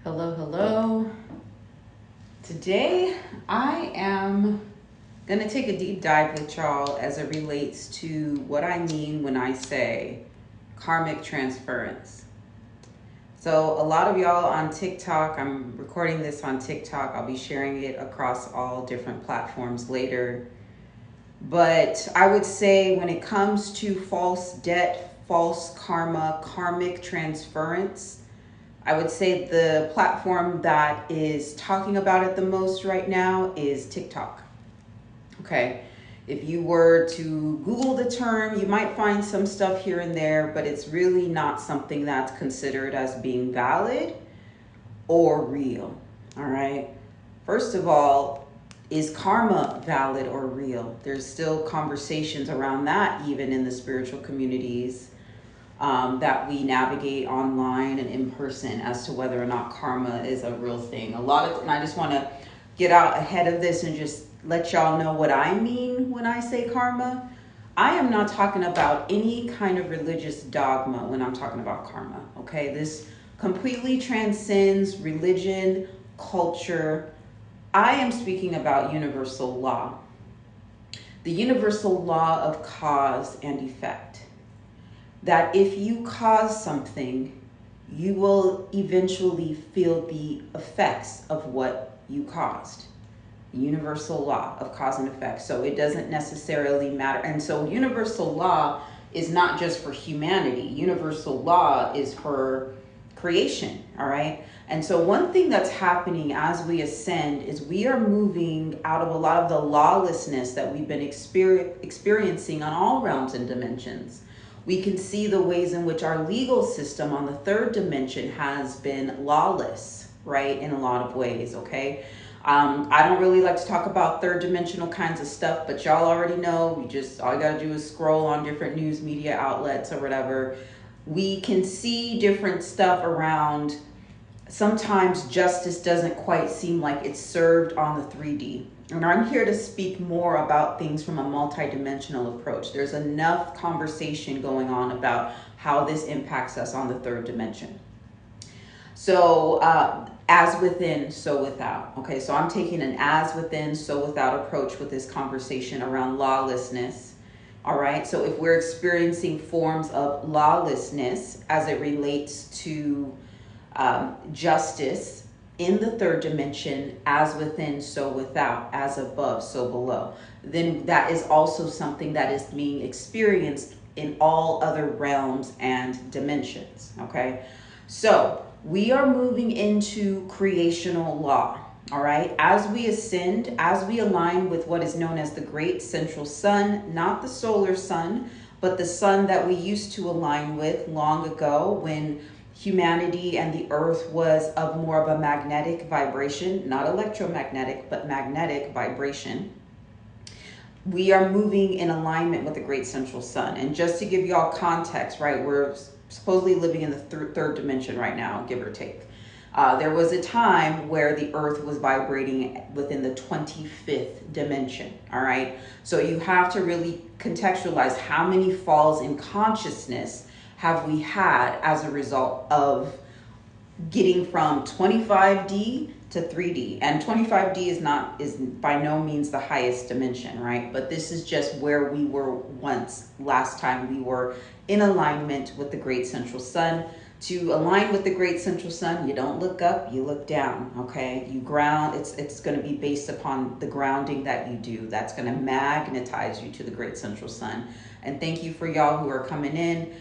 Hello, hello. Today I am going to take a deep dive with y'all as it relates to what I mean when I say karmic transference. So a lot of y'all on TikTok, I'm recording this on TikTok. I'll be sharing it across all different platforms later. But I would say when it comes to false debt, false karma, karmic transference, I would say the platform that is talking about it the most right now is TikTok. Okay. If you were to Google the term, you might find some stuff here and there, but it's really not something that's considered as being valid or real. All right. First of all, is karma valid or real? There's still conversations around that, even in the spiritual communities that we navigate online and in person, as to whether or not karma is a real thing. And I just want to get out ahead of this and just let y'all know what I mean when I say karma. I am not talking about any kind of religious dogma when I'm talking about karma. Okay, this completely transcends religion, culture. I am speaking about universal law, the universal law of cause and effect. That if you cause something, you will eventually feel the effects of what you caused. The universal law of cause and effect. So it doesn't necessarily matter. And so universal law is not just for humanity. Universal law is for creation, all right? And so one thing that's happening as we ascend is we are moving out of a lot of the lawlessness that we've been experiencing on all realms and dimensions. We can see the ways in which our legal system on the third dimension has been lawless, right? In a lot of ways, okay? I don't really like to talk about third dimensional kinds of stuff, but y'all already know, all you gotta do is scroll on different news media outlets or whatever. We can see different stuff around. Sometimes justice doesn't quite seem like it's served on the 3D. And I'm here to speak more about things from a multidimensional approach. There's enough conversation going on about how this impacts us on the third dimension. So as within, so without. Okay, so I'm taking an as within, so without approach with this conversation around lawlessness. All right, so if we're experiencing forms of lawlessness as it relates to justice in the third dimension, as within, so without, as above, so below, then that is also something that is being experienced in all other realms and dimensions. Okay, so we are moving into creational law. All right, as we ascend, as we align with what is known as the great central sun, not the solar sun, but the sun that we used to align with long ago when humanity and the earth was of more of a magnetic vibration, not electromagnetic, but magnetic vibration. We are moving in alignment with the great central sun. And just to give y'all context, right, we're supposedly living in the third dimension right now, give or take. There was a time where the earth was vibrating within the 25th dimension, all right? So you have to really contextualize how many falls in consciousness have we had as a result of getting from 25D to 3D. And 25D is by no means the highest dimension, right? But this is just where we were once, last time we were in alignment with the great central sun. To align with the great central sun, you don't look up, you look down, okay? You ground, it's going to be based upon the grounding that you do. That's going to magnetize you to the great central sun. And thank you for y'all who are coming in.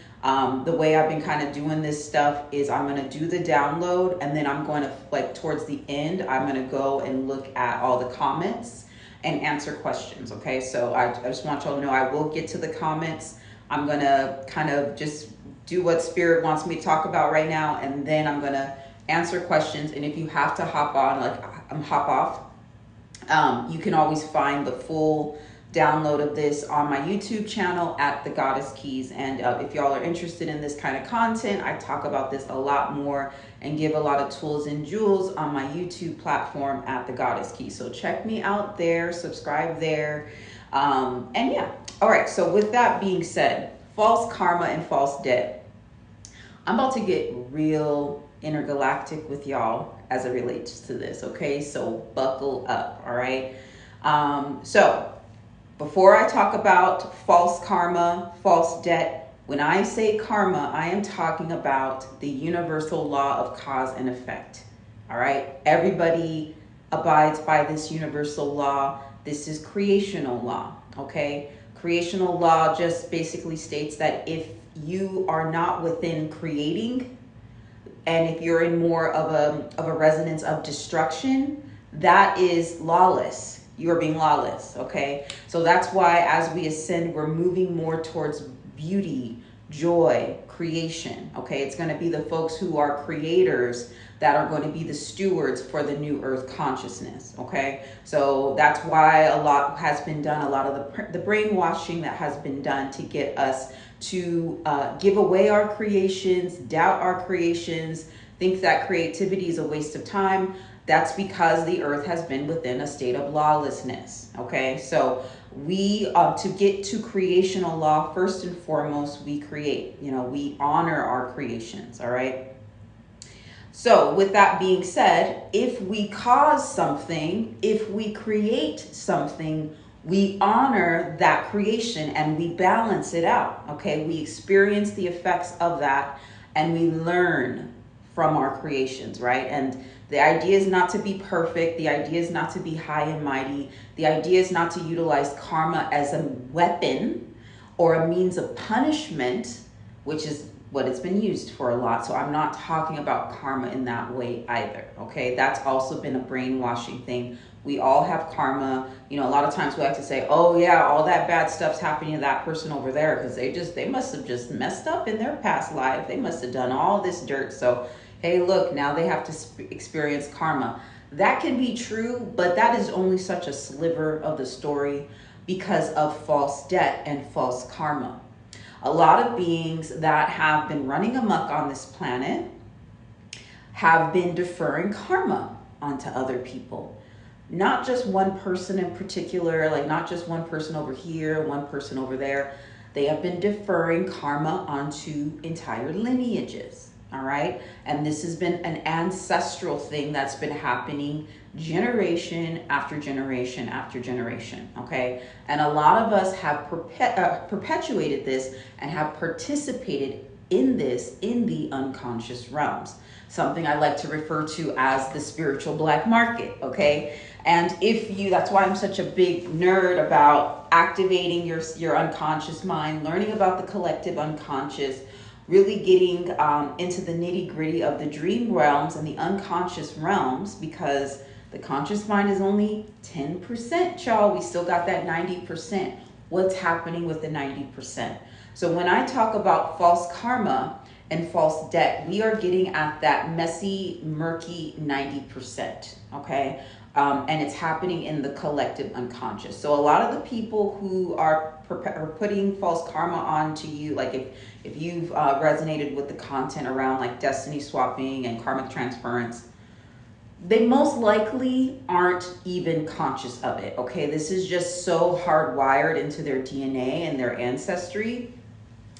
The way I've been kind of doing this stuff is I'm going to do the download, and then I'm going to, like, towards the end, I'm going to go and look at all the comments and answer questions, okay? So I just want y'all to know I will get to the comments. I'm going to kind of just do what Spirit wants me to talk about right now, and then I'm going to answer questions. And if you have to hop on, hop off, you can always find the full download of this on my YouTube channel at The Goddess Keys. And if y'all are interested in this kind of content, I talk about this a lot more and give a lot of tools and jewels on my YouTube platform at The Goddess Keys. So check me out there, subscribe there. And yeah, all right. So with that being said, false karma and false debt. I'm about to get real intergalactic with y'all as it relates to this, okay? So buckle up, all right? So before I talk about false karma, false debt, when I say karma, I am talking about the universal law of cause and effect, all right? Everybody abides by this universal law. This is creational law, okay? Creational law just basically states that if you are not within creating, and if you're in more of a resonance of destruction, that is lawless. You're being lawless, okay? So that's why as we ascend, we're moving more towards beauty, joy, creation, okay? It's going to be the folks who are creators that are going to be the stewards for the new earth consciousness, okay? So that's why a lot has been done, a lot of the brainwashing that has been done to get us to give away our creations, doubt our creations, think that creativity is a waste of time. That's because the earth has been within a state of lawlessness, okay? So we, to get to creational law, first and foremost, we create, we honor our creations, all right? So with that being said, if we cause something, if we create something, we honor that creation and we balance it out, okay? We experience the effects of that and we learn from our creations, right? And the idea is not to be perfect. The idea is not to be high and mighty. The idea is not to utilize karma as a weapon or a means of punishment, which is what it's been used for a lot. So I'm not talking about karma in that way either, okay? That's also been a brainwashing thing. We all have karma. A lot of times we like to say, oh yeah, all that bad stuff's happening to that person over there because they must have just messed up in their past life. They must have done all this dirt. So, hey, look, now they have to experience karma. That can be true, but that is only such a sliver of the story because of false debt and false karma. A lot of beings that have been running amok on this planet have been deferring karma onto other people. Not just one person in particular, like not just one person over here, one person over there. They have been deferring karma onto entire lineages, all right? And this has been an ancestral thing that's been happening generation after generation after generation, okay? And a lot of us have perpetuated this and have participated in this in the unconscious realms. Something I like to refer to as the spiritual black market, okay? And that's why I'm such a big nerd about activating your unconscious mind, learning about the collective unconscious, really getting into the nitty gritty of the dream realms and the unconscious realms, because the conscious mind is only 10%, y'all. We still got that 90%. What's happening with the 90%? So when I talk about false karma and false debt, we are getting at that messy, murky 90%, okay? And it's happening in the collective unconscious. So a lot of the people who are putting false karma onto you, like if you've resonated with the content around like destiny swapping and karmic transference, they most likely aren't even conscious of it, okay? This is just so hardwired into their DNA and their ancestry.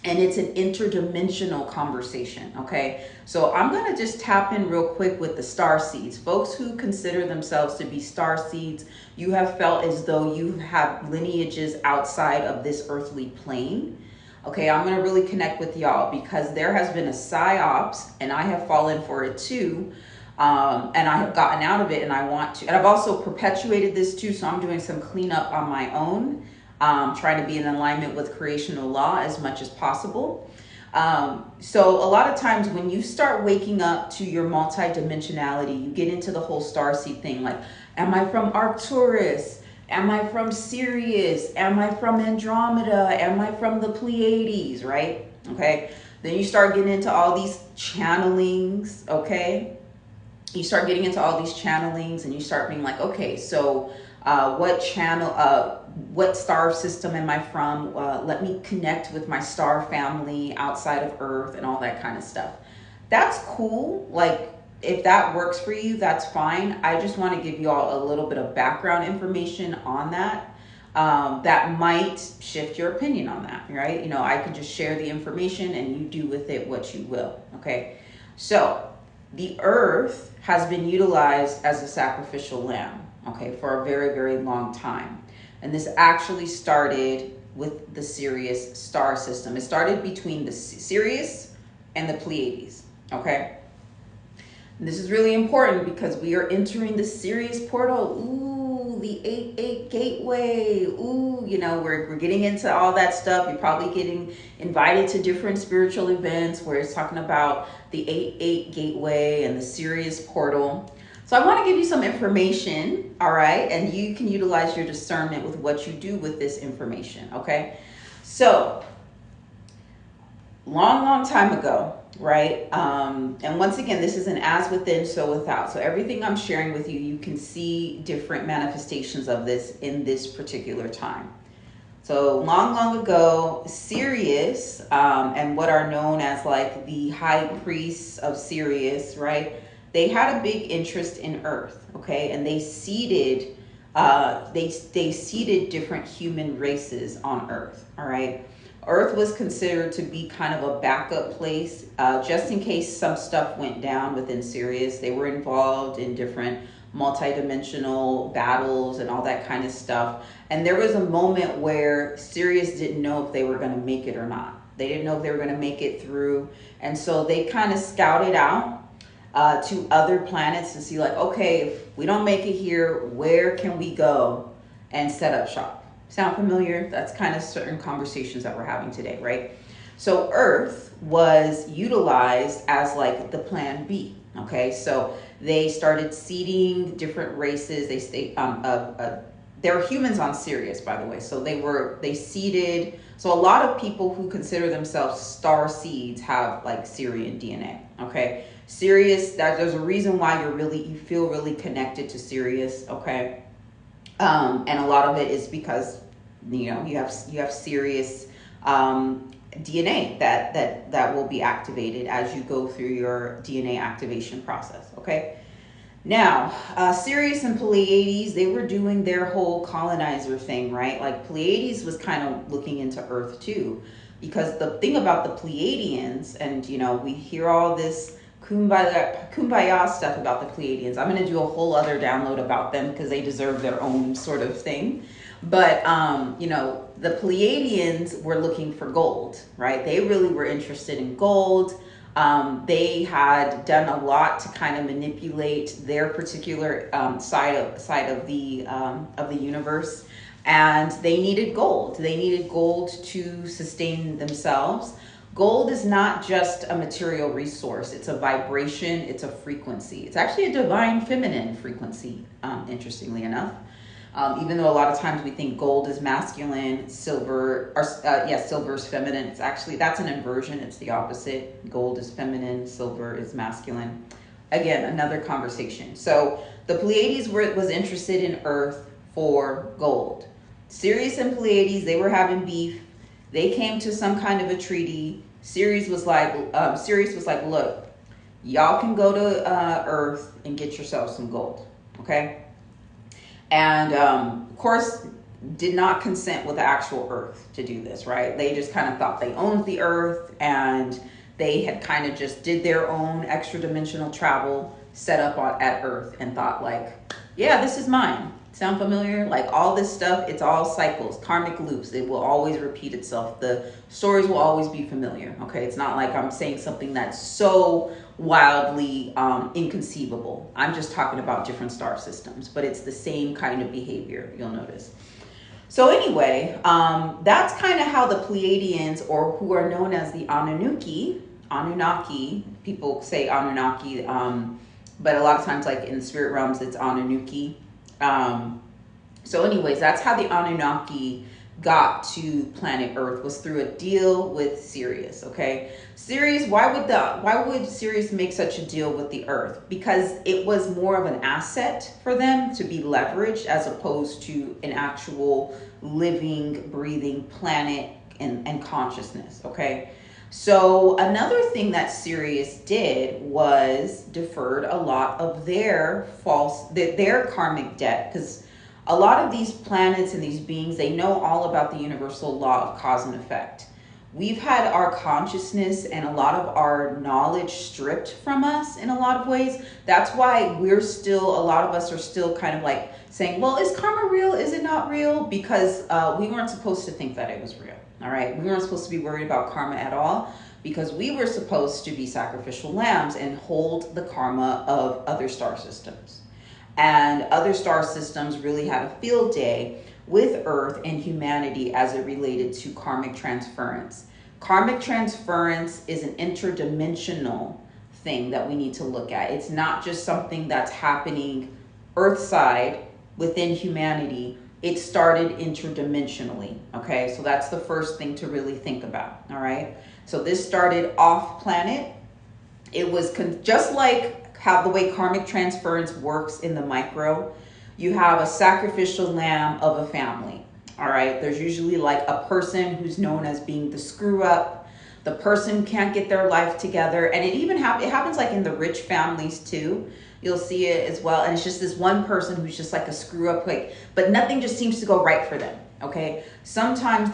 And it's an interdimensional conversation, okay? So I'm gonna just tap in real quick with the star seeds. Folks who consider themselves to be star seeds, you have felt as though you have lineages outside of this earthly plane. Okay, I'm gonna really connect with y'all because there has been a psyops and I have fallen for it too. And I have gotten out of it and I want to. And I've also perpetuated this too, so I'm doing some cleanup on my own. Trying to be in alignment with creational law as much as possible. So a lot of times when you start waking up to your multidimensionality, you get into the whole starseed thing, like, am I from Arcturus? Am I from Sirius? Am I from Andromeda? Am I from the Pleiades, right? Okay. Then you start getting into all these channelings, okay? You start getting into all these channelings and you start being like, okay, so what star system am I from? Let me connect with my star family outside of Earth and all that kind of stuff. That's cool. Like, if that works for you, that's fine. I just want to give you all a little bit of background information on that. that might shift your opinion on that, right? You know, I could just share the information and you do with it what you will, okay? So the earth has been utilized as a sacrificial lamb, okay, for a very, very long time. And this actually started with the Sirius star system. It started between the Sirius and the Pleiades, okay? And this is really important because we are entering the Sirius portal. Ooh, the 8-8 gateway. Ooh, you know, we're getting into all that stuff. You're probably getting invited to different spiritual events where it's talking about the 8-8 gateway and the Sirius portal. So I want to give you some information, all right? And you can utilize your discernment with what you do with this information, okay? So, long time ago, right? And once again, this is an as within, so without. So everything I'm sharing with you, you can see different manifestations of this in this particular time. So long ago, Sirius and what are known as like the high priests of Sirius, right? They had a big interest in Earth, okay? And they seeded, they seeded different human races on Earth, all right? Earth was considered to be kind of a backup place, just in case some stuff went down within Sirius. They were involved in different multidimensional battles and all that kind of stuff. And there was a moment where Sirius didn't know if they were going to make it or not. They didn't know if they were going to make it through. And so they kind of scouted out to other planets to see like, okay, if we don't make it here, where can we go and set up shop? Sound familiar? That's kind of certain conversations that we're having today, right? So Earth was utilized as like the plan B, okay? So they started seeding different races. There were humans on Sirius, by the way. So they seeded, so a lot of people who consider themselves star seeds have like Sirian DNA, okay? Sirius, there's a reason why you feel really connected to Sirius, okay? And a lot of it is because, you know, you have Sirius DNA that will be activated as you go through your DNA activation process, okay? Now, Sirius and Pleiades, they were doing their whole colonizer thing, right? Like Pleiades was kind of looking into Earth too, because the thing about the Pleiadians, and you know, we hear all this kumbaya stuff about the Pleiadians. I'm going to do a whole other download about them because they deserve their own sort of thing. But, you know, the Pleiadians were looking for gold, right? They really were interested in gold. They had done a lot to kind of manipulate their particular side of the universe. And they needed gold. They needed gold to sustain themselves. Gold is not just a material resource. It's a vibration. It's a frequency. It's actually a divine feminine frequency, interestingly enough. Even though a lot of times we think gold is masculine, silver is feminine. It's actually, that's an inversion. It's the opposite. Gold is feminine, silver is masculine. Again, another conversation. So the Pleiades was interested in Earth for gold. Sirius and Pleiades, they were having beef. They came to some kind of a treaty. Sirius was like, look, y'all can go to Earth and get yourself some gold, okay? And of course, did not consent with the actual Earth to do this, right? They just kind of thought they owned the Earth, and they had kind of just did their own extra dimensional travel, set up at Earth, and thought like, yeah, this is mine. Sound familiar? Like all this stuff, it's all cycles, karmic loops. It will always repeat itself. The stories will always be familiar, okay? It's not like I'm saying something that's so wildly inconceivable. I'm just talking about different star systems, but it's the same kind of behavior, you'll notice. So anyway, that's kind of how the Pleiadians, or who are known as the Anunnaki, people say Anunnaki, but a lot of times like in the spirit realms, it's Anunnaki. So anyways, that's how the Anunnaki got to planet Earth, was through a deal with Sirius, okay? Sirius, why would Sirius make such a deal with the Earth? Because it was more of an asset for them to be leveraged as opposed to an actual living, breathing planet and consciousness, okay? So another thing that Sirius did was deferred a lot of their karmic debt, because A lot of these planets and these beings, they know all about the universal law of cause and effect. We've had our consciousness and a lot of our knowledge stripped from us in a lot of ways. That's why we're still, a lot of us are still kind of like saying, well, is karma real? Is it not real? Because we weren't supposed to think that it was real. All right. We weren't supposed to be worried about karma at all, because we were supposed to be sacrificial lambs and hold the karma of other star systems. And other star systems really had a field day with Earth and humanity as it related to karmic transference. Karmic transference is an interdimensional thing that we need to look at. It's not just something that's happening Earthside within humanity. It started interdimensionally, okay? So that's the first thing to really think about, all right? So this started off planet. It was just like how the way karmic transference works in the micro. You have a sacrificial lamb of a family, all right? There's usually like a person who's known as being the screw up. The person can't get their life together. And it even it happens like in the rich families too. You'll see it as well. And it's just this one person who's just like a screw up, like, but nothing just seems to go right for them. Okay. Sometimes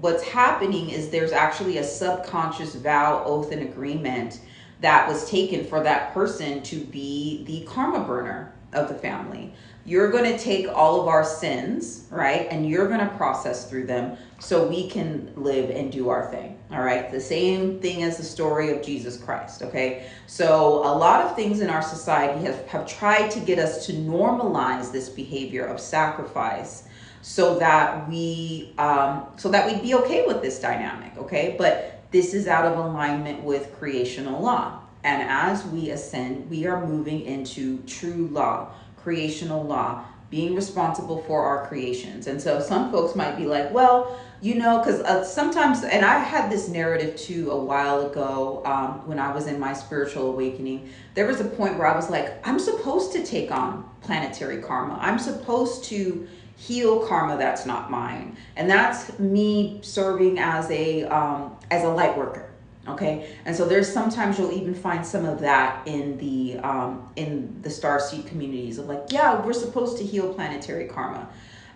what's happening is there's actually a subconscious vow, oath, and agreement that was taken for that person to be the karma burner of the family. You're going to take all of our sins, right? And you're going to process through them so we can live and do our thing. All right. The same thing as the story of Jesus Christ. Okay. So a lot of things in our society have tried to get us to normalize this behavior of sacrifice so that we'd be okay with this dynamic. Okay. But this is out of alignment with creational law. And as we ascend, we are moving into true law, creational law, being responsible for our creations. And so some folks might be like, well, you know, because sometimes, and I had this narrative too a while ago when I was in my spiritual awakening, there was a point where I was like, I'm supposed to take on planetary karma. I'm supposed to heal karma that's not mine. And that's me serving as a light worker. Okay, and so there's sometimes you'll even find some of that in the starseed communities of like, yeah, we're supposed to heal planetary karma.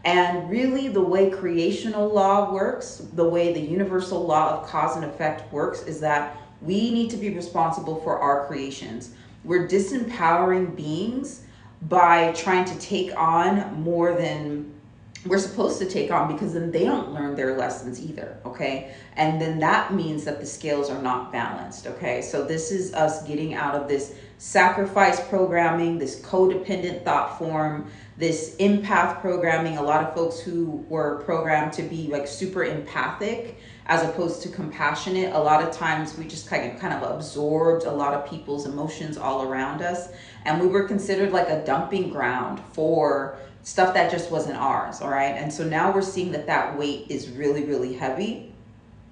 And really the way creational law works, the way the universal law of cause and effect works, is that we need to be responsible for our creations. We're disempowering beings by trying to take on more than we're supposed to take on, because then they don't learn their lessons either, okay? And then that means that the scales are not balanced, okay? So this is us getting out of this sacrifice programming, this codependent thought form, this empath programming. A lot of folks who were programmed to be like super empathic as opposed to compassionate, a lot of times we just kind of absorbed a lot of people's emotions all around us. And we were considered like a dumping ground for stuff that just wasn't ours, all right? And so now we're seeing that weight is really, really heavy,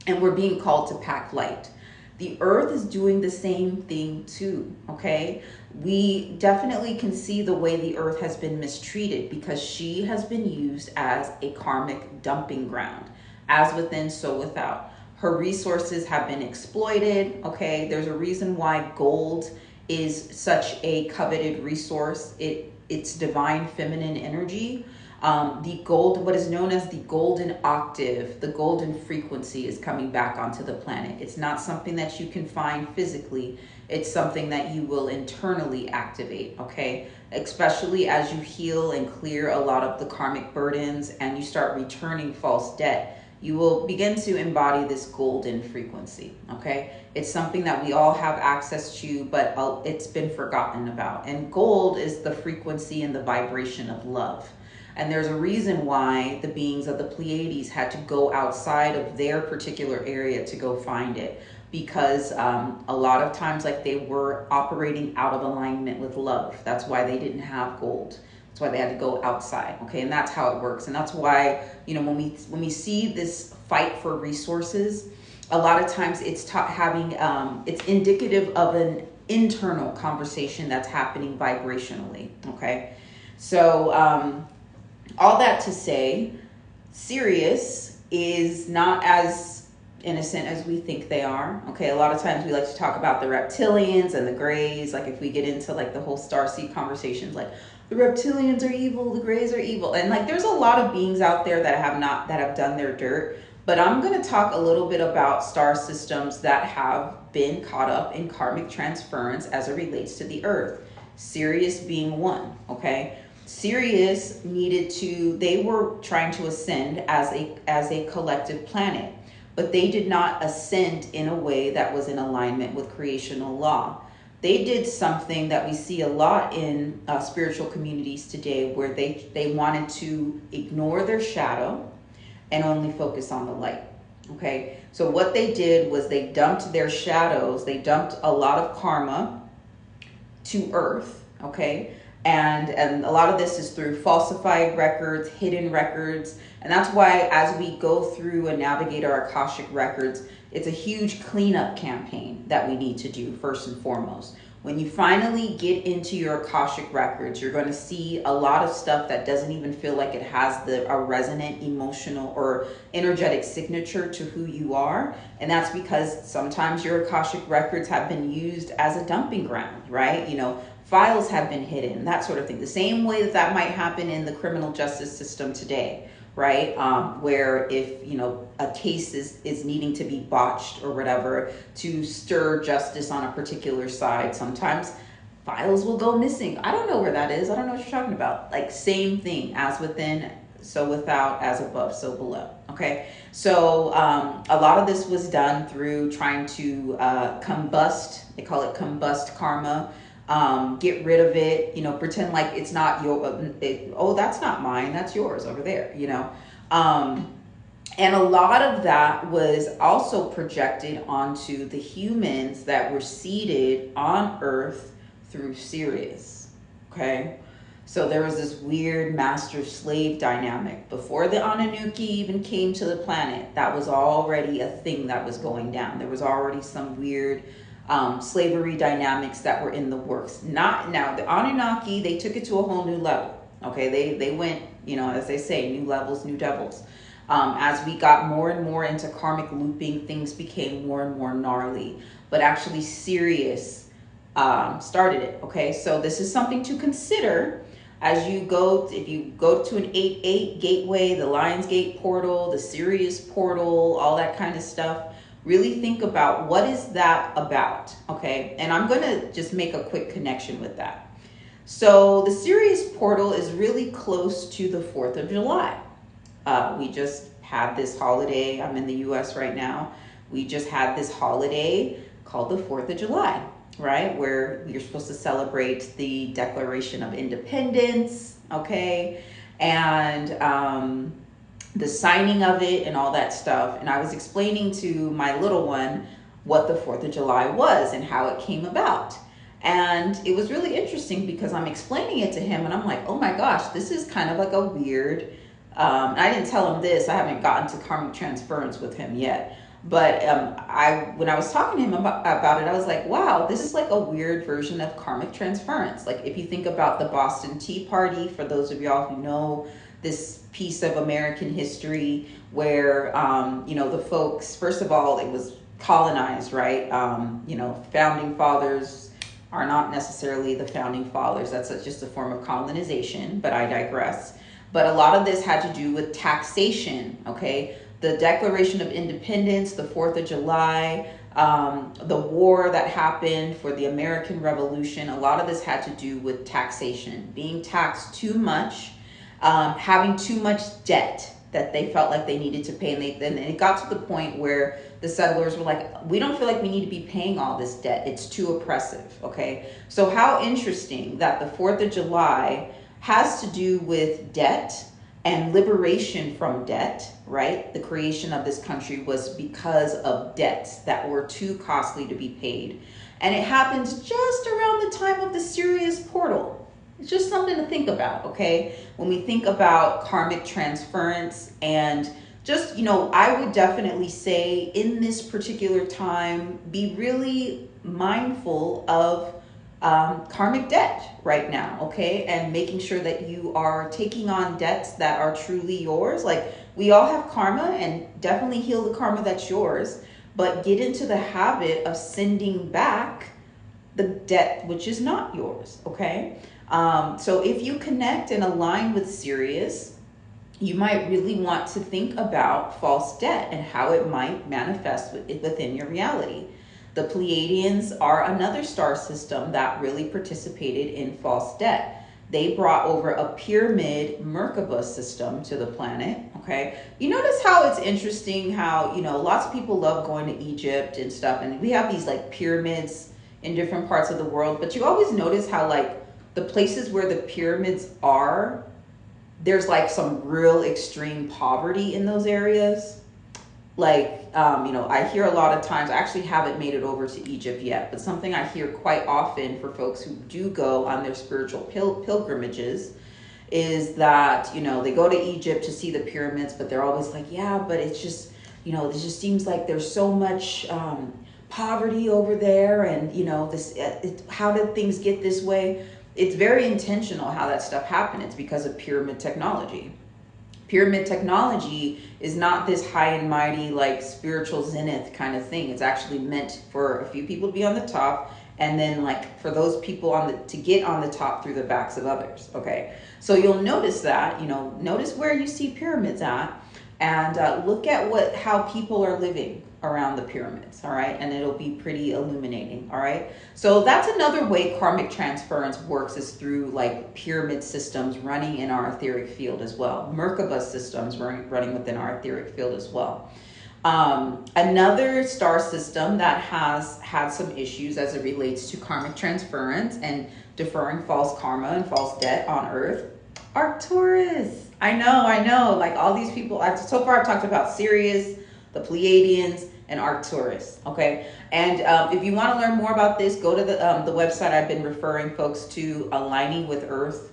and we're being called to pack light. The earth is doing the same thing too, okay? We definitely can see the way the earth has been mistreated because she has been used as a karmic dumping ground, as within, so without. Her resources have been exploited, okay? There's a reason why gold is such a coveted resource. It's divine feminine energy. The gold, what is known as the golden octave, the golden frequency, is coming back onto the planet. It's not something that you can find physically. It's something that you will internally activate, okay? Especially as you heal and clear a lot of the karmic burdens and you start returning false debt, you will begin to embody this golden frequency, okay? It's something that we all have access to, but it's been forgotten about. And gold is the frequency and the vibration of love. And there's a reason why the beings of the Pleiades had to go outside of their particular area to go find it. Because a lot of times, like, they were operating out of alignment with love. That's why they didn't have gold. That's why they had to go outside, okay? And that's how it works. And that's why, you know, when we see this fight for resources, a lot of times it's it's indicative of an internal conversation that's happening vibrationally, okay? So all that to say, Sirius is not as innocent as we think they are, okay? A lot of times we like to talk about the reptilians and the grays, like if we get into like the whole starseed conversations, like, the reptilians are evil, the Greys are evil. And like there's a lot of beings out there that have done their dirt. But I'm going to talk a little bit about star systems that have been caught up in karmic transference as it relates to the Earth. Sirius being one, okay? Sirius they were trying to ascend as a collective planet, but they did not ascend in a way that was in alignment with creational law. They did something that we see a lot in spiritual communities today, where they wanted to ignore their shadow and only focus on the light. Okay, so what they did was they dumped their shadows, they dumped a lot of karma to Earth, okay? And a lot of this is through falsified records, hidden records. And that's why as we go through and navigate our Akashic records, it's a huge cleanup campaign that we need to do first and foremost. When you finally get into your Akashic records, you're going to see a lot of stuff that doesn't even feel like it has a resonant emotional or energetic signature to who you are. And that's because sometimes your Akashic records have been used as a dumping ground, right? You know, files have been hidden, that sort of thing. The same way that might happen in the criminal justice system today, right? Where if, you know, a case is needing to be botched or whatever to stir justice on a particular side, sometimes files will go missing. I don't know where that is. I don't know what you're talking about. Like same thing, as within, so without, as above, so below. Okay. So a lot of this was done through trying to combust, they call it combust karma. Get rid of it, you know, pretend like it's not oh, that's not mine, that's yours over there, you know. And a lot of that was also projected onto the humans that were seated on Earth through Sirius, okay? So there was this weird master-slave dynamic. Before the Anunnaki even came to the planet, that was already a thing that was going down. There was already some weird slavery dynamics that were in the works. Not now, the Anunnaki, they took it to a whole new level. Okay, they went, you know, as they say, new levels, new devils. As we got more and more into karmic looping, things became more and more gnarly. But actually, Sirius started it. Okay, so this is something to consider as you go. If you go to an 8-8 gateway, the Lionsgate portal, the Sirius portal, all that kind of stuff. Really think about what is that about, okay? And I'm going to just make a quick connection with that. So the Sirius portal is really close to the 4th of July. We just had this holiday. I'm in the US right now. We just had this holiday called the 4th of July, right? Where you're supposed to celebrate the Declaration of Independence, okay? And the signing of it and all that stuff. And I was explaining to my little one what the 4th of July was and how it came about. And it was really interesting because I'm explaining it to him and I'm like, oh my gosh, this is kind of like a weird, I didn't tell him this, I haven't gotten to karmic transference with him yet. But when I was talking to him about it, I was like, wow, this is like a weird version of karmic transference. Like if you think about the Boston Tea Party, for those of y'all who know this piece of American history where, you know, the folks, first of all, it was colonized, right? You know, founding fathers are not necessarily the founding fathers. That's just a form of colonization, but I digress. But a lot of this had to do with taxation, okay? The Declaration of Independence, the 4th of July, the war that happened for the American Revolution, a lot of this had to do with taxation, being taxed too much, having too much debt that they felt like they needed to pay. And it got to the point where the settlers were like, we don't feel like we need to be paying all this debt. It's too oppressive, okay? So how interesting that the 4th of July has to do with debt and liberation from debt, right? The creation of this country was because of debts that were too costly to be paid. And it happened just around the time of the Sirius portal. It's just something to think about, okay? When we think about karmic transference and just, you know, I would definitely say in this particular time, be really mindful of karmic debt right now, okay? And making sure that you are taking on debts that are truly yours. Like we all have karma, and definitely heal the karma that's yours, but get into the habit of sending back the debt which is not yours, okay? So if you connect and align with Sirius, you might really want to think about false debt and how it might manifest within your reality. The Pleiadians are another star system that really participated in false debt. They brought over a pyramid Merkaba system to the planet, okay? You notice how it's interesting how, you know, lots of people love going to Egypt and stuff, and we have these like pyramids in different parts of the world, but you always notice how like the places where the pyramids are, there's like some real extreme poverty in those areas. Like, you know, I hear a lot of times, I actually haven't made it over to Egypt yet, but something I hear quite often for folks who do go on their spiritual pilgrimages is that, you know, they go to Egypt to see the pyramids, but they're always like, yeah, but it's just, you know, it just seems like there's so much poverty over there, and, you know, this, how did things get this way? It's very intentional how that stuff happened. It's because of pyramid technology. Pyramid technology is not this high and mighty, like spiritual zenith kind of thing. It's actually meant for a few people to be on the top, and then like for those people to get on the top through the backs of others. Okay, so you'll notice that, you know, notice where you see pyramids at, and look at how people are living around the pyramids. All right, and it'll be pretty illuminating. All right, so that's another way karmic transference works, is through like pyramid systems running in our etheric field as well. Merkaba systems running within our etheric field as well. Another star system that has had some issues as it relates to karmic transference and deferring false karma and false debt on Earth, Arcturus. I know, like all these people, so far I've talked about Sirius, the Pleiadians, and Arcturus, okay? And if you want to learn more about this, go to the website I've been referring folks to, Aligning with Earth.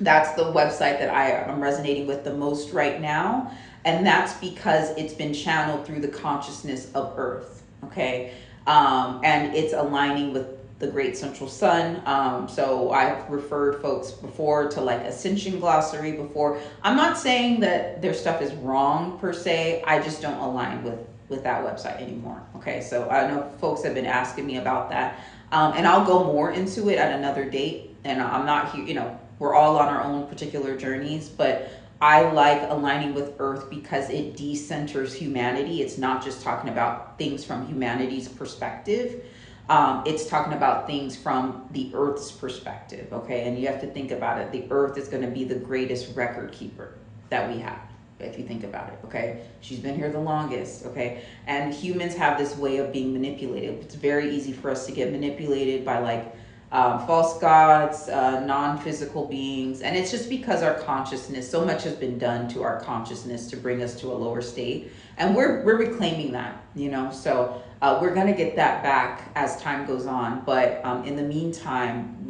That's the website that I'm resonating with the most right now, and that's because it's been channeled through the consciousness of Earth, okay? And it's aligning with the great central sun. So I've referred folks before to like ascension glossary before. I'm not saying that their stuff is wrong per se. I just don't align with that website anymore. Okay, so I know folks have been asking me about that. And I'll go more into it at another date. And I'm not here, you know, we're all on our own particular journeys, but I like Aligning with Earth because it decenters humanity. It's not just talking about things from humanity's perspective. It's talking about things from the Earth's perspective, okay? And you have to think about it. The Earth is going to be the greatest record keeper that we have, if you think about it, okay? She's been here the longest, okay? And humans have this way of being manipulated. It's very easy for us to get manipulated by like false gods, non-physical beings. And it's just because our consciousness, so much has been done to our consciousness to bring us to a lower state. And we're reclaiming that, you know? So we're going to get that back as time goes on. But in the meantime,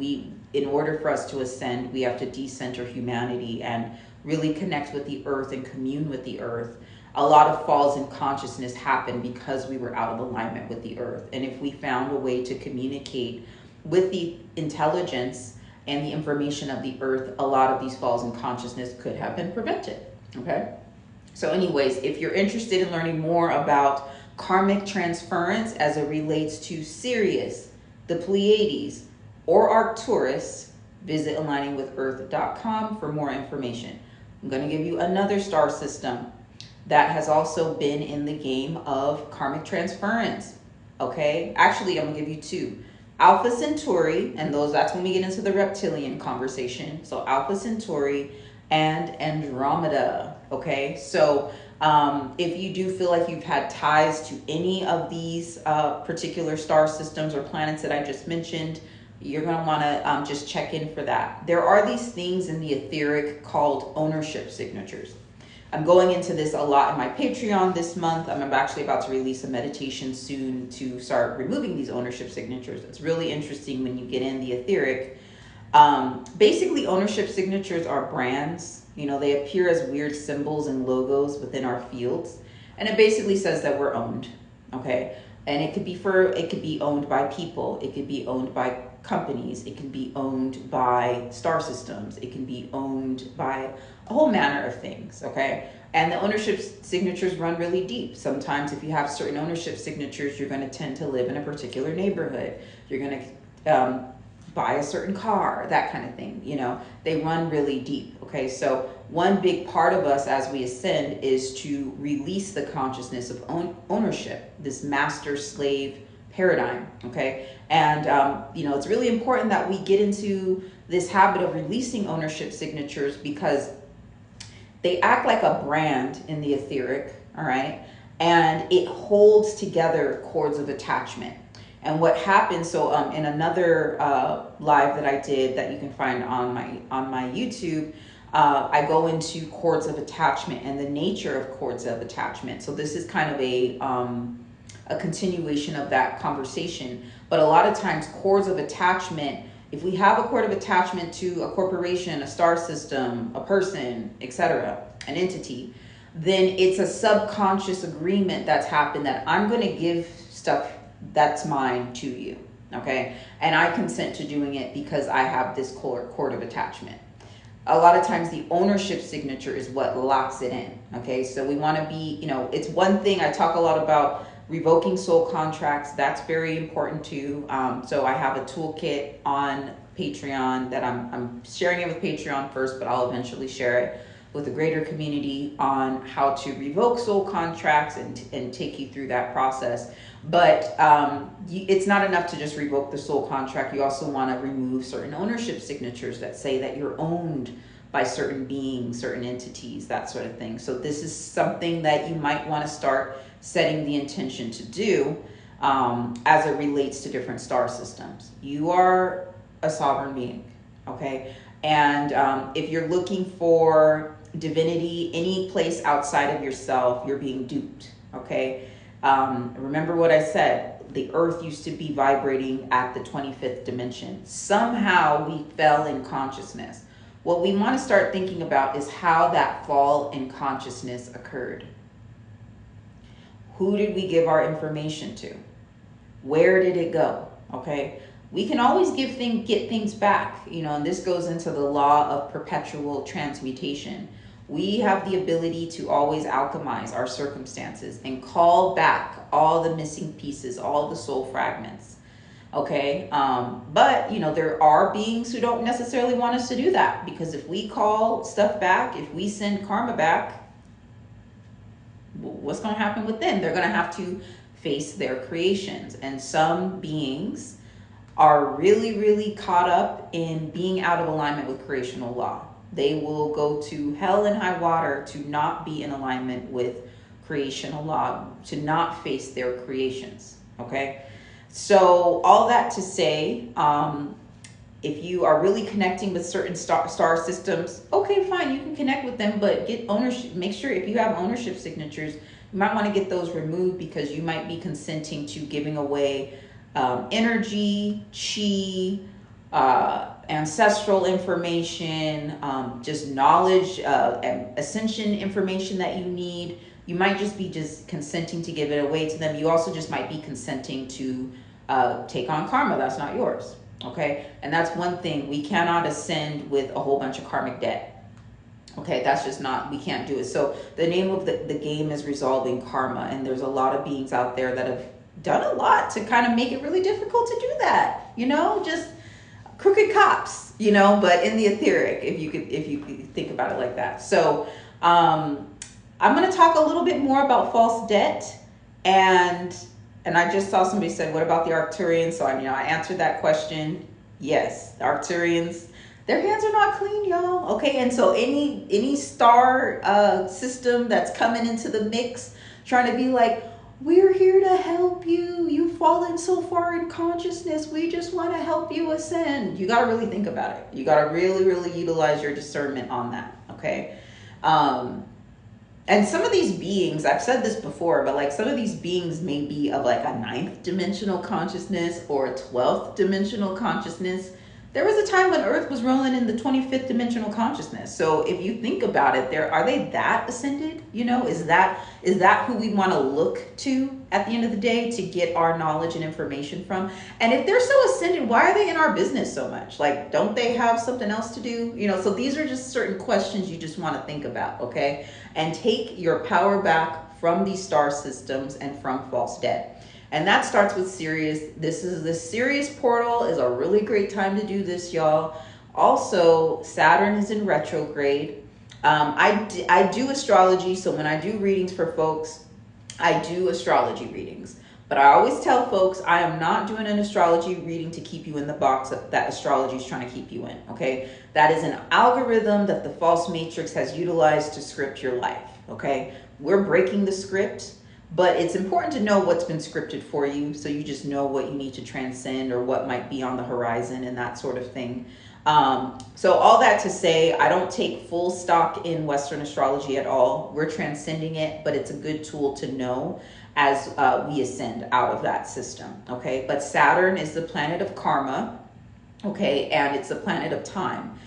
in order for us to ascend, we have to decenter humanity and really connect with the Earth and commune with the Earth. A lot of falls in consciousness happen because we were out of alignment with the Earth. And if we found a way to communicate with the intelligence and the information of the Earth, a lot of these falls in consciousness could have been prevented, okay? So anyways, if you're interested in learning more about karmic transference as it relates to Sirius, the Pleiades, or Arcturus, visit aligningwithearth.com for more information. I'm going to give you another star system that has also been in the game of karmic transference, okay? Actually, I'm going to give you two. Alpha Centuri, and that's when we get into the reptilian conversation. So Alpha Centuri and Andromeda, okay? So if you do feel like you've had ties to any of these particular star systems or planets that I just mentioned, you're going to want to just check in for that. There are these things in the etheric called ownership signatures. I'm going into this a lot in my Patreon this month. I'm actually about to release a meditation soon to start removing these ownership signatures. It's really interesting when you get in the etheric. Basically, ownership signatures are brands. You know, they appear as weird symbols and logos within our fields. And it basically says that we're owned, okay? And it could be owned by people, it could be owned by companies, it can be owned by star systems, it can be owned by a whole manner of things, okay? And the ownership signatures run really deep. Sometimes if you have certain ownership signatures, you're going to tend to live in a particular neighborhood. You're going to buy a certain car, that kind of thing. You know, they run really deep. Okay, so one big part of us as we ascend is to release the consciousness of ownership, this master-slave paradigm. Okay, and you know, it's really important that we get into this habit of releasing ownership signatures, because they act like a brand in the etheric, all right? And it holds together cords of attachment. And what happens, so in another live that I did that you can find on my YouTube, I go into cords of attachment and the nature of cords of attachment. So this is kind of a continuation of that conversation. But a lot of times cords of attachment, if we have a cord of attachment to a corporation, a star system, a person, etc., an entity, then it's a subconscious agreement that's happened that I'm going to give stuff that's mine to you, okay? And I consent to doing it because I have this cord of attachment. A lot of times the ownership signature is what locks it in, okay? So we want to be, you know, it's one thing, I talk a lot about revoking soul contracts. That's very important too. So I have a toolkit on Patreon that I'm sharing it with Patreon first, but I'll eventually share it with a greater community on how to revoke soul contracts and take you through that process. But it's not enough to just revoke the soul contract. You also want to remove certain ownership signatures that say that you're owned by certain beings, certain entities, that sort of thing. So this is something that you might want to start setting the intention to do as it relates to different star systems. You are a sovereign being, okay? And if you're looking for divinity any place outside of yourself, you're being duped, okay? Remember what I said, the earth used to be vibrating at the 25th dimension. Somehow we fell in consciousness. What we want to start thinking about is how that fall in consciousness occurred. Who did we give our information to? Where did it go? Okay, we can always get things back, you know, and this goes into the law of perpetual transmutation. We have the ability to always alchemize our circumstances and call back all the missing pieces, all the soul fragments. Okay, but you know, there are beings who don't necessarily want us to do that, because if we call stuff back, if we send karma back, what's going to happen with them? They're going to have to face their creations. And some beings are really, really caught up in being out of alignment with creational law. They will go to hell and high water to not be in alignment with creational law, to not face their creations. Okay, so all that to say, if you are really connecting with certain star systems, okay, fine, you can connect with them, but get ownership. Make sure if you have ownership signatures, you might want to get those removed, because you might be consenting to giving away energy, chi, ancestral information, just knowledge, ascension information that you need. You might just be consenting to give it away to them. You also just might be consenting to take on karma that's not yours. Okay, and that's one thing. We cannot ascend with a whole bunch of karmic debt. Okay, that's just not, we can't do it. So the name of the game is resolving karma, and there's a lot of beings out there that have done a lot to kind of make it really difficult to do that. You know, just crooked cops, you know, but in the etheric, if you could think about it like that. So I'm going to talk a little bit more about false debt, and I just saw somebody said, what about the Arcturians? So I answered that question. Yes, the Arcturians, their hands are not clean, y'all. Okay, and so any star system that's coming into the mix, trying to be like, we're here to help you. You've fallen so far in consciousness. We just want to help you ascend. You got to really think about it. You got to really, really utilize your discernment on that. Okay. And some of these beings, I've said this before, but like some of these beings may be of like a 9th dimensional consciousness or a 12th dimensional consciousness. There was a time when Earth was rolling in the 25th dimensional consciousness. So if you think about it, are they that ascended? You know, is that who we want to look to at the end of the day to get our knowledge and information from? And if they're so ascended, why are they in our business so much? Like, don't they have something else to do? You know, so these are just certain questions you just want to think about, okay? And take your power back from these star systems and from false debt. And that starts with Sirius. This Sirius portal is a really great time to do this, y'all. Also, Saturn is in retrograde. I do astrology, so when I do readings for folks, I do astrology readings. But I always tell folks, I am not doing an astrology reading to keep you in the box that astrology is trying to keep you in, okay? That is an algorithm that the false matrix has utilized to script your life, okay? We're breaking the script. But it's important to know what's been scripted for you, so you just know what you need to transcend or what might be on the horizon and that sort of thing. So all that to say, I don't take full stock in Western astrology at all. We're transcending it, but it's a good tool to know as we ascend out of that system, okay? But Saturn is the planet of karma, okay? And it's the planet of time.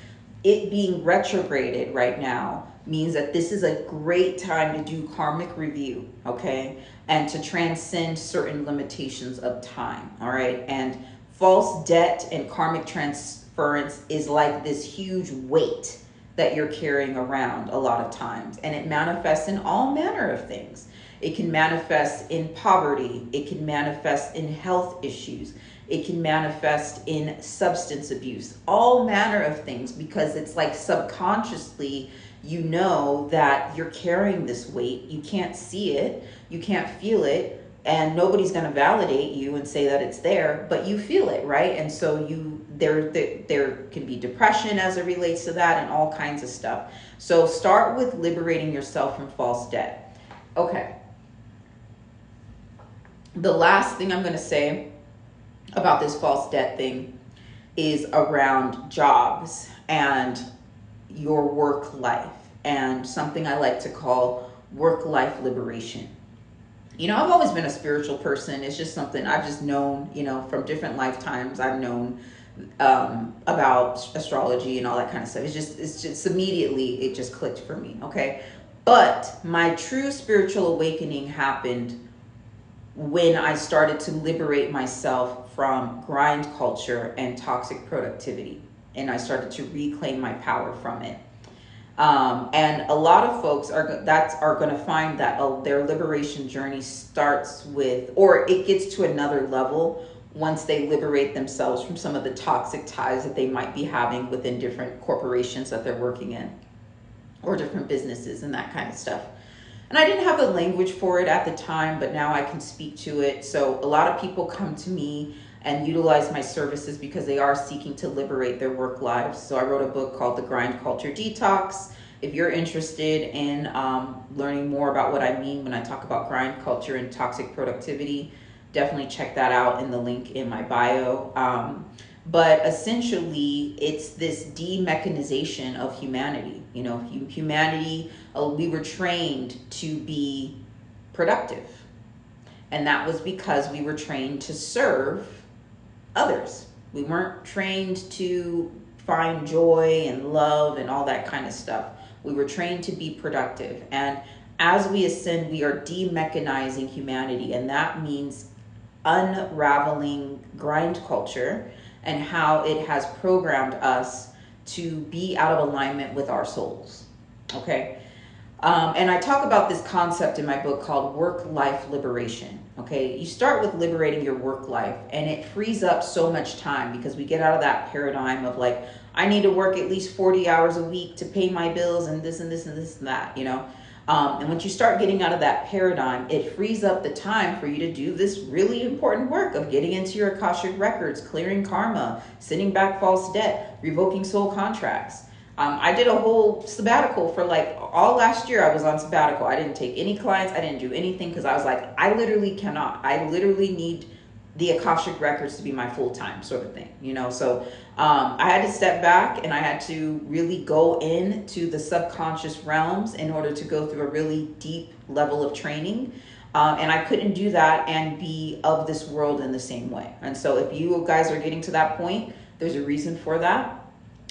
It being retrograded right now means that this is a great time to do karmic review, okay? And to transcend certain limitations of time, all right? And false debt and karmic transference is like this huge weight that you're carrying around a lot of times. And it manifests in all manner of things. It can manifest in poverty. It can manifest in health issues. It can manifest in substance abuse, all manner of things, because it's like subconsciously you know that you're carrying this weight. You can't see it, you can't feel it, and nobody's going to validate you and say that it's there, but you feel it, right? And so there can be depression as it relates to that and all kinds of stuff. So start with liberating yourself from false debt. Okay. The last thing I'm going to say about this false debt thing is around jobs and your work life and something I like to call work-life liberation. You know, I've always been a spiritual person. It's just something I've just known, you know, from different lifetimes. I've known about astrology and all that kind of stuff. It's just immediately, it just clicked for me, okay? But my true spiritual awakening happened when I started to liberate myself from grind culture and toxic productivity. And I started to reclaim my power from it. And a lot of folks are going to find that their liberation journey starts with, or it gets to another level once they liberate themselves from some of the toxic ties that they might be having within different corporations that they're working in, or different businesses and that kind of stuff. And I didn't have the language for it at the time, but now I can speak to it. So a lot of people come to me and utilize my services because they are seeking to liberate their work lives. So I wrote a book called The Grind Culture Detox. If you're interested in learning more about what I mean when I talk about grind culture and toxic productivity, definitely check that out in the link in my bio. But essentially, it's this demechanization of humanity. You know, humanity, we were trained to be productive. And that was because we were trained to serve others. We weren't trained to find joy and love and all that kind of stuff. We were trained to be productive. And as we ascend, we are demechanizing humanity. And that means unraveling grind culture and how it has programmed us to be out of alignment with our souls. Okay. And I talk about this concept in my book called work-life liberation. Okay, you start with liberating your work life, and it frees up so much time because we get out of that paradigm of like, I need to work at least 40 hours a week to pay my bills and this and this and this and that, you know. And once you start getting out of that paradigm, it frees up the time for you to do this really important work of getting into your Akashic records, clearing karma, sending back false debt, revoking soul contracts. I did a whole sabbatical for like all last year. I was on sabbatical. I didn't take any clients. I didn't do anything because I was like, I literally cannot. I literally need the Akashic records to be my full-time sort of thing, you know? So I had to step back and I had to really go into the subconscious realms in order to go through a really deep level of training. And I couldn't do that and be of this world in the same way. And so if you guys are getting to that point, There's a reason for that,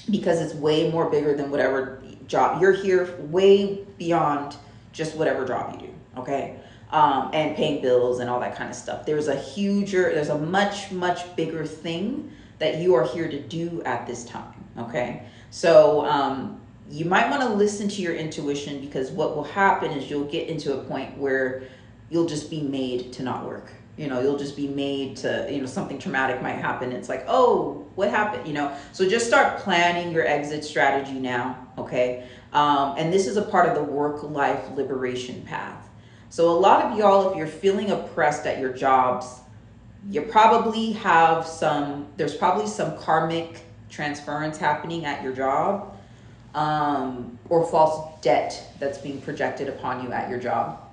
because it's way more bigger than whatever job. You're here way beyond just whatever job you do, okay? And paying bills and all that kind of stuff. There's a much, much bigger thing that you are here to do at this time, okay? So you might want to listen to your intuition, because what will happen is you'll get into a point where you'll just be made to not work. You'll just be made to, something traumatic might happen. It's like, oh, what happened? So just start planning your exit strategy now, okay? And this is a part of the work-life liberation path. So a lot of y'all, if you're feeling oppressed at your jobs, you probably have there's probably some karmic transference happening at your job, or false debt that's being projected upon you at your job.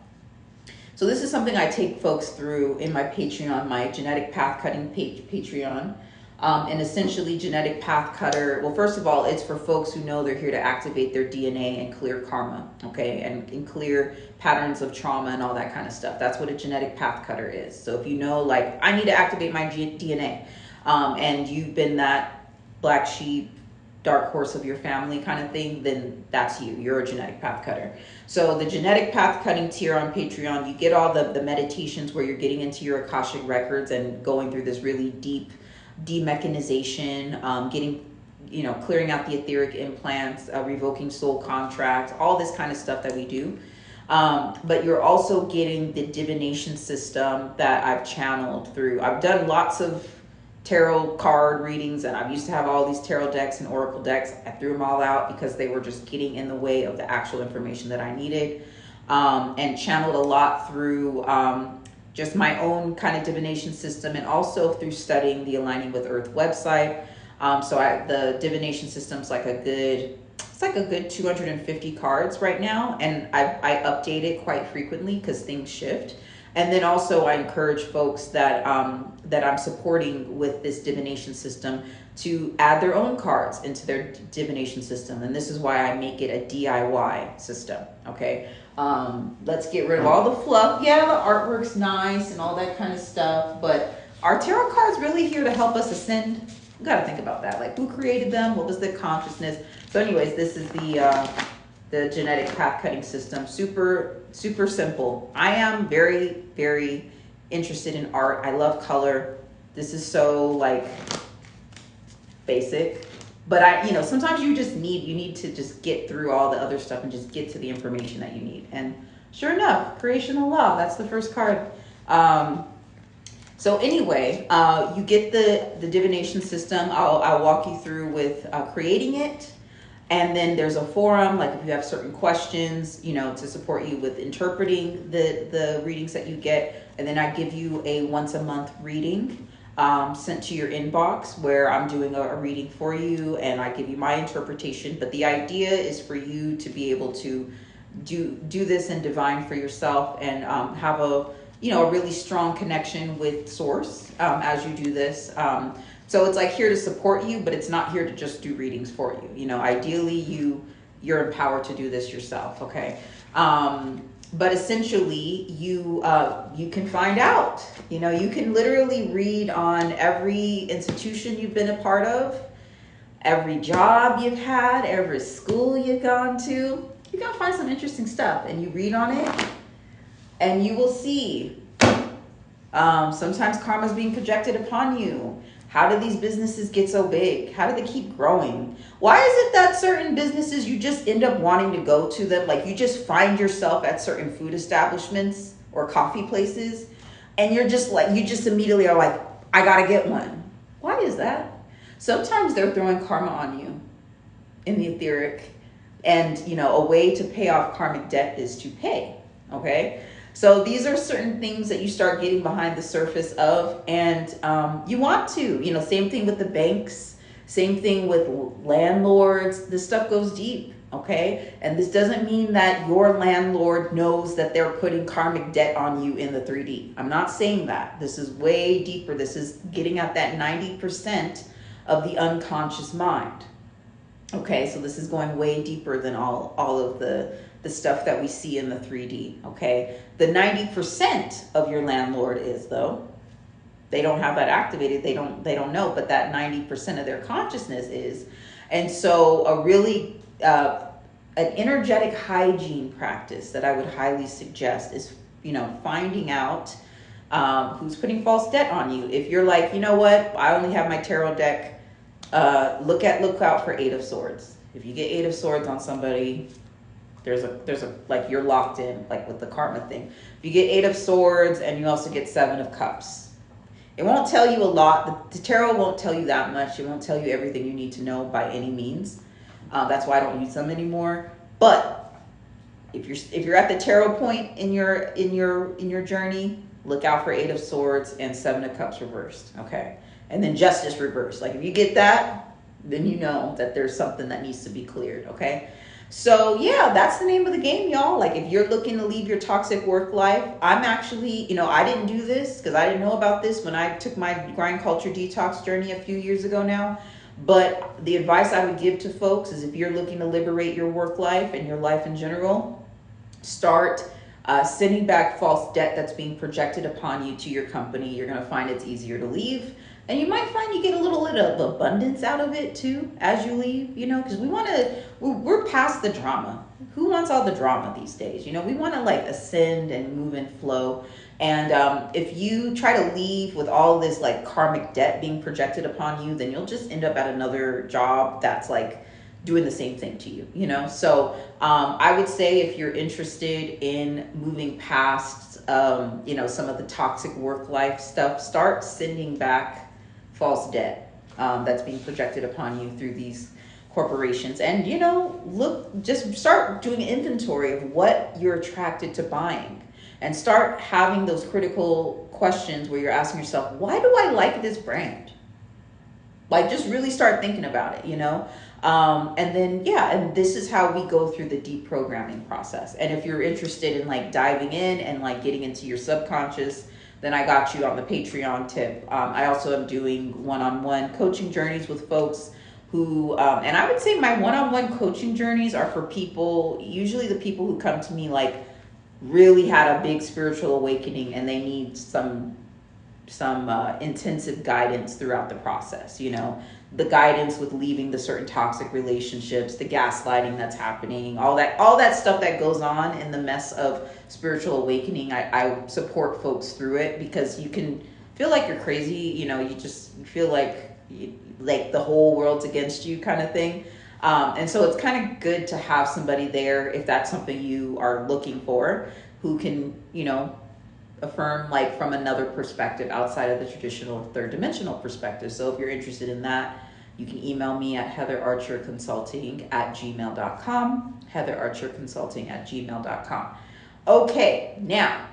So this is something I take folks through in my Patreon, my genetic path cutting Patreon. And essentially genetic path cutter, well, first of all, it's for folks who know they're here to activate their DNA and clear karma, okay, and clear patterns of trauma and all that kind of stuff. That's what a genetic path cutter is. So if you know, like, I need to activate my DNA, and you've been that black sheep, dark horse of your family kind of thing, then that's you. You're a genetic path cutter. So the genetic path cutting tier on Patreon, you get all the meditations where you're getting into your Akashic records and going through this really deep demechanization, getting, clearing out the etheric implants, revoking soul contracts, all this kind of stuff that we do. But you're also getting the divination system that I've channeled through. I've done lots of tarot card readings, and I used to have all these tarot decks and oracle decks. I threw them all out because they were just getting in the way of the actual information that I needed, and channeled a lot through just my own kind of divination system, and also through studying the Aligning with Earth website. So the divination system's like a good 250 cards right now, and I update it quite frequently because things shift. And then also I encourage folks that I'm supporting with this divination system to add their own cards into their divination system. And this is why I make it a DIY system, okay? Let's get rid of all the fluff. Yeah, the artwork's nice and all that kind of stuff, but are tarot cards really here to help us ascend? We gotta think about that. Like, who created them? What was the consciousness? So anyways, this is the genetic path cutting system. Super, super simple. I am very, very interested in art. I love color. This is so like basic, but sometimes you need to just get through all the other stuff and just get to the information that you need. And sure enough, creational law, that's the first card. So anyway, you get the divination system. I'll walk you through with creating it. And then there's a forum, like if you have certain questions, to support you with interpreting the readings that you get. And then I give you a once a month reading sent to your inbox, where I'm doing a reading for you and I give you my interpretation. But the idea is for you to be able to do this and divine for yourself, and have a really strong connection with source as you do this. So it's like here to support you, but it's not here to just do readings for you. Ideally you're empowered to do this yourself, okay? But essentially you can find out, you can literally read on every institution you've been a part of, every job you've had, every school you've gone to. You're gonna find some interesting stuff, and you read on it and you will see sometimes karma's being projected upon you. How do these businesses get so big? How do they keep growing? Why is it that certain businesses, you just end up wanting to go to them? Like, you just find yourself at certain food establishments or coffee places, and you just immediately are like, I gotta get one. Why is that? Sometimes they're throwing karma on you in the etheric, and a way to pay off karmic debt is to pay, okay? So these are certain things that you start getting behind the surface of, and you want to, same thing with the banks, same thing with landlords. This stuff goes deep, okay? And this doesn't mean that your landlord knows that they're putting karmic debt on you in the 3D. I'm not saying that. This is way deeper. This is getting at that 90% of the unconscious mind. Okay, so this is going way deeper than all of the stuff that we see in the 3D, okay? The 90% of your landlord is, though, They don't have that activated. They don't know, but that 90% of their consciousness is. And so a really an energetic hygiene practice that I would highly suggest is, finding out who's putting false debt on you. If you're like, you know what, I only have my tarot deck, look out for Eight of Swords. If you get Eight of Swords on somebody, there's a like, you're locked in, like with the karma thing. If you get Eight of Swords and you also get Seven of Cups, it won't tell you a lot. The tarot won't tell you that much. It won't tell you everything you need to know by any means. That's why I don't use them anymore. But if you're at the tarot point in your journey, look out for Eight of Swords and Seven of Cups reversed. Okay, and then Justice reversed. Like, if you get that, then you know that there's something that needs to be cleared. Okay. So yeah, that's the name of the game, y'all. Like, if you're looking to leave your toxic work life, I'm actually, I didn't do this because I didn't know about this when I took my grind culture detox journey a few years ago now. But the advice I would give to folks is, if you're looking to liberate your work life and your life in general, start sending back false debt that's being projected upon you to your company. You're going to find it's easier to leave. And you might find you get a little bit of abundance out of it too as you leave, because we're past the drama. Who wants all the drama these days? We want to like ascend and move and flow. And if you try to leave with all this like karmic debt being projected upon you, then you'll just end up at another job that's like doing the same thing to you, So I would say, if you're interested in moving past, some of the toxic work life stuff, start sending back false debt that's being projected upon you through these corporations. And, just start doing inventory of what you're attracted to buying, and start having those critical questions where you're asking yourself, why do I like this brand? Like, just really start thinking about it, and then, and this is how we go through the deprogramming process. And if you're interested in like diving in and like getting into your subconscious, then I got you on the Patreon tip. I also am doing one-on-one coaching journeys with folks who, and I would say my one-on-one coaching journeys are for people, usually the people who come to me like really had a big spiritual awakening and they need some intensive guidance throughout the process, the guidance with leaving the certain toxic relationships, the gaslighting that's happening, all that stuff that goes on in the mess of spiritual awakening. I support folks through it, because you can feel like you're crazy, you just feel like the whole world's against you kind of thing. And so it's kind of good to have somebody there, if that's something you are looking for, who can, affirm like from another perspective outside of the traditional third dimensional perspective. So if you're interested in that, you can email me at heatherarcherconsulting@gmail.com, heatherarcherconsulting@gmail.com. Okay, now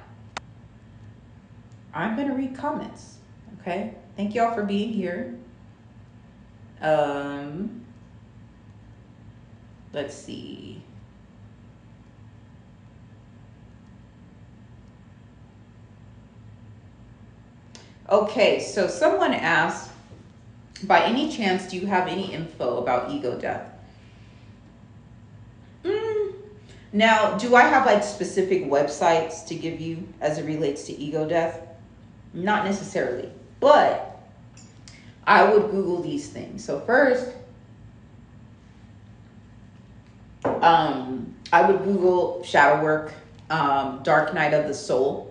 I'm going to read comments. Okay, thank y'all for being here. Let's see. Okay, so someone asked, by any chance, do you have any info about ego death? Now, do I have like specific websites to give you as it relates to ego death? Not necessarily, but I would Google these things. So first, I would Google shadow work, dark night of the soul.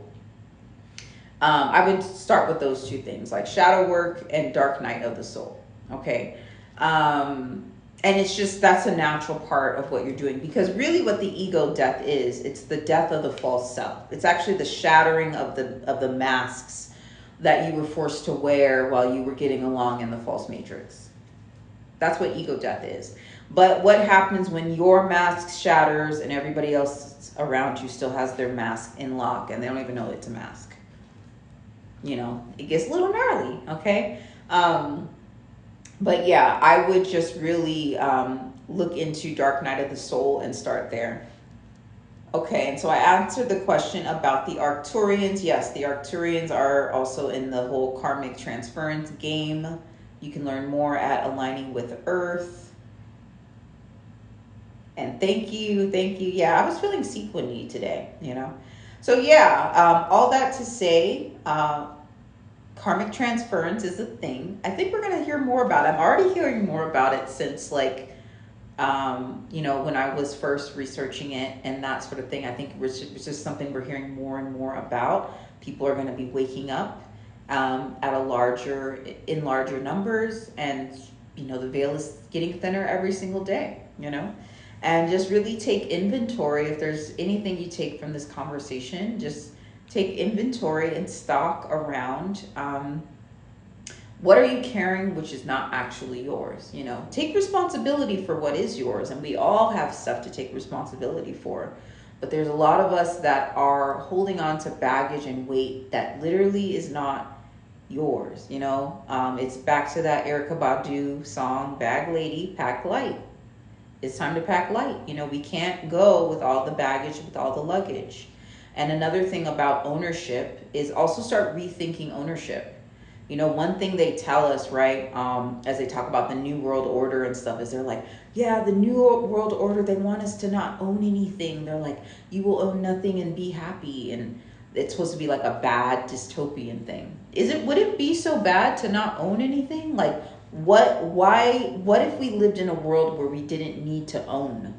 I would start with those two things, like shadow work and dark night of the soul. Okay. And it's just, that's a natural part of what you're doing, because really what the ego death is, it's the death of the false self. It's actually the shattering of the masks that you were forced to wear while you were getting along in the false matrix. That's what ego death is. But what happens when your mask shatters and everybody else around you still has their mask in lock and they don't even know it's a mask? It gets a little gnarly, okay? But yeah, I would just really look into Dark Night of the Soul and start there. Okay, and so I answered the question about the Arcturians. Yes, the Arcturians are also in the whole Karmic Transference game. You can learn more at Aligning with Earth. And thank you. Yeah, I was feeling sequiny today, So yeah, all that to say, Karmic transference is a thing. I think we're going to hear more about it. I'm already hearing more about it since, like, you know, when I was first researching it and that sort of thing. I think it's just something we're hearing more and more about. People are going to be waking up at in larger numbers, and you know, the veil is getting thinner every single day. You know, and just really take inventory. If there's anything you take from this conversation, just take inventory and stock around. What are you carrying which is not actually yours? You know, take responsibility for what is yours, and we all have stuff to take responsibility for. But there's a lot of us that are holding on to baggage and weight that literally is not yours. You know, it's back to that Erykah Badu song, "Bag Lady, Pack Light." It's time to pack light. You know, we can't go with all the baggage, with all the luggage. And another thing about ownership is also start rethinking ownership. You know, one thing they tell us, right, as they talk about the New World Order and stuff, is they're like, yeah, the New World Order, they want us to not own anything. They're like, you will own nothing and be happy. And it's supposed to be like a bad dystopian thing. Would it be so bad to not own anything? Like, what if we lived in a world where we didn't need to own?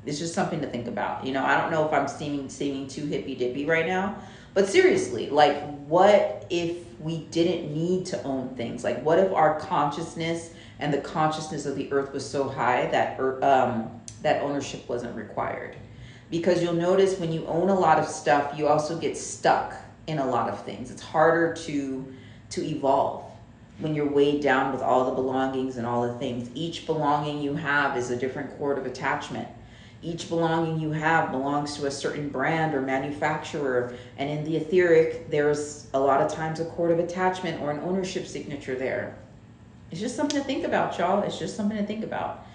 It's just something to think about. You know, I don't know if I'm seeming too hippy dippy right now, but seriously, like, what if we didn't need to own things? Like, what if our consciousness and the consciousness of the earth was so high that that ownership wasn't required? Because you'll notice when you own a lot of stuff, you also get stuck in a lot of things. It's harder to evolve when you're weighed down with all the belongings and all the things. Each belonging you have is a different cord of attachment. Each belonging you have belongs to a certain brand or manufacturer. And in the etheric, there's a lot of times a cord of attachment or an ownership signature there. It's just something to think about, y'all. It's just something to think about.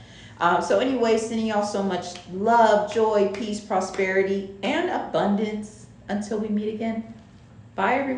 So anyway, sending y'all so much love, joy, peace, prosperity, and abundance. Until we meet again. Bye, everyone.